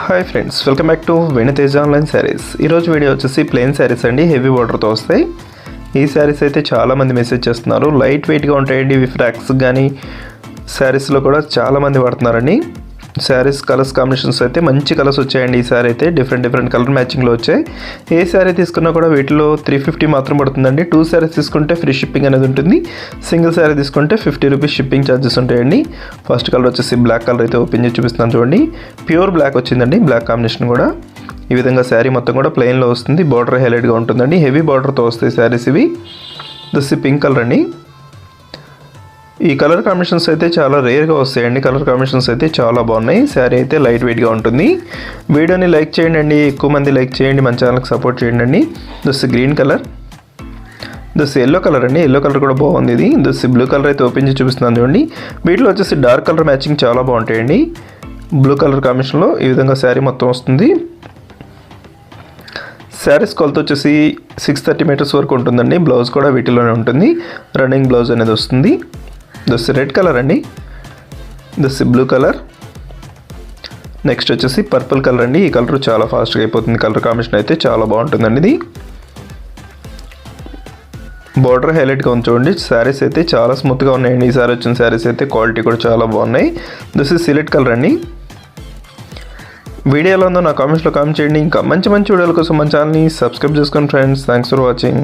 Hi friends, welcome back to వెను Teja online saris. ఈరోజు video వచ్చేసి ప్లెయిన్ సారీస్ అండి, హెవీ బార్డర్తో వస్తాయి. ఈ సారీస్ అయితే చాలామంది మెసేజ్ చేస్తున్నారు. లైట్ వెయిట్గా ఉంటాయండి. ఇవి ఫ్రాక్స్ కానీ శారీస్లో కూడా చాలామంది వాడుతున్నారండి. శారీస్ కలర్స్ కాంబినేషన్స్ అయితే మంచి కలర్స్ వచ్చాయండి. ఈ సారీ అయితే డిఫరెంట్ కలర్ మ్యాచింగ్లో వచ్చాయి. ఏ సారీ తీసుకున్నా కూడా వీటిలో 350 మాత్రం పడుతుందండి. 2 సారీస్ తీసుకుంటే ఫ్రీ షిప్పింగ్ అనేది ఉంటుంది. సింగిల్ సారీ తీసుకుంటే 50 రూపీస్ షిప్పింగ్ ఛార్జెస్ ఉంటాయండి. ఫస్ట్ కలర్ వచ్చేసి బ్లాక్ కలర్ అయితే ఓపెన్ చేసి చూపిస్తున్నాను చూడండి. ప్యూర్ బ్లాక్ వచ్చిందండి. బ్లాక్ కాంబినేషన్ కూడా ఈ విధంగా శారీ మొత్తం కూడా ప్లెయిన్లో వస్తుంది. బార్డర్ హైలైట్గా ఉంటుందండి. హెవీ బార్డర్తో వస్తాయి శారీస్ ఇవి. దిస్ పింక్ కలర్ అండి. ఈ కలర్ కాంబినేషన్స్ అయితే చాలా రేర్గా వస్తాయండి. కలర్ కాంబినేషన్స్ అయితే చాలా బాగున్నాయి. శారీ అయితే లైట్ వెయిట్గా ఉంటుంది. వీడియోని లైక్ చేయండి అండి, ఎక్కువ మంది లైక్ చేయండి, మన ఛానల్కి సపోర్ట్ చేయండి అండి. This green colour, this yellow colour అండి. ఎల్లో కలర్ కూడా బాగుంది. ఇది దిస్ బ్లూ కలర్ అయితే ఓపెన్ చేసి చూపిస్తున్నాను చూడండి. వీటిలో వచ్చేసి డార్క్ కలర్ మ్యాచింగ్ చాలా బాగుంటాయండి. బ్లూ కలర్ కాంబినేషన్లో ఈ విధంగా శారీ మొత్తం వస్తుంది. శారీస్ కొలత వచ్చేసి 630 మీటర్స్ వరకు ఉంటుందండి. బ్లౌజ్ కూడా వీటిలోనే ఉంటుంది. రన్నింగ్ బ్లౌజ్ అనేది వస్తుంది. దిస్ రెడ్ కలర్ అండి. This blue colour. నెక్స్ట్ వచ్చేసి పర్పుల్ కలర్ అండి. ఈ కలర్ చాలా ఫాస్ట్గా అయిపోతుంది. కలర్ కాంబినేషన్ అయితే చాలా బాగుంటుందండి. ఇది బార్డర్ హైలైట్గా ఉంది చూడండి. శారీస్ అయితే చాలా స్మూత్గా ఉన్నాయండి. ఈసారి వచ్చిన శారీస్ అయితే క్వాలిటీ కూడా చాలా బాగున్నాయి. దిస్ ఇస్ సిలెక్ట్ కలర్ అండి. వీడియో ఎలా ఉందో నా కామెంట్స్లో కామెంట్ చేయండి. ఇంకా మంచి వీడియోల కోసం మన ఛానల్ని సబ్స్క్రైబ్ చేసుకోండి ఫ్రెండ్స్. Thanks for watching.